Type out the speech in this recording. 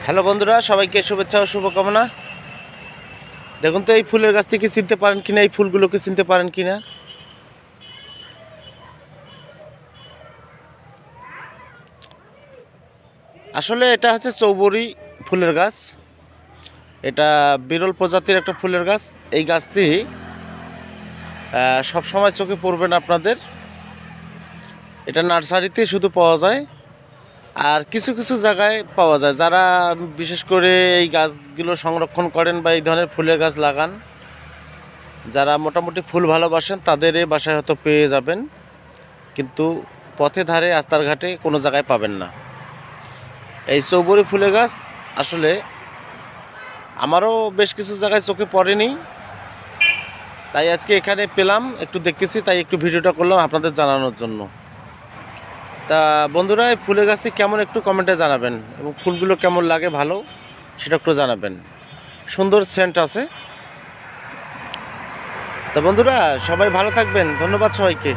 Hello বন্ধুরা, সবাইকে শুভেচ্ছা ও শুভকামনা। দেখুন তো এই ফুলের গাছ থেকে চিনতে পারেন কিনা, এই ফুলগুলোকে চিনতে পারেন কিনা। আসলে এটা হচ্ছে চৌবরী ফুলের গাছ। এটা বিরল প্রজাতির একটা ফুলের গাছ। এই গাছটি সব সময় চোখে পড়বে না আপনাদের। এটা নার্সারিতে শুধু পাওয়া যায়, আর কিছু কিছু জায়গায় পাওয়া যায়। যারা বিশেষ করে এই গাছগুলো সংরক্ষণ করেন বা এই ধরনের ফুলের গাছ লাগান, যারা মোটামুটি ফুল ভালোবাসেন তাদের এই বাসায় হয়তো পেয়ে যাবেন, কিন্তু পথে ধারে রাস্তার ঘাটে কোনো জায়গায় পাবেন না। এই চৌবরী ফুলের গাছ আসলে আমারও বেশ কিছু জায়গায় চোখে পড়েনি, তাই আজকে এখানে পেলাম, একটু দেখতেছি, তাই একটু ভিডিওটা করলাম আপনাদের জানানোর জন্য। তা বন্ধুরা, এই ফুলের গাছটি কেমন একটু কমেন্টে জানাবেন, এবং ফুলগুলো কেমন লাগে ভালো সেটা একটু জানাবেন। সুন্দর সেন্ট আছে। তা বন্ধুরা, সবাই ভালো থাকবেন। ধন্যবাদ সবাইকে।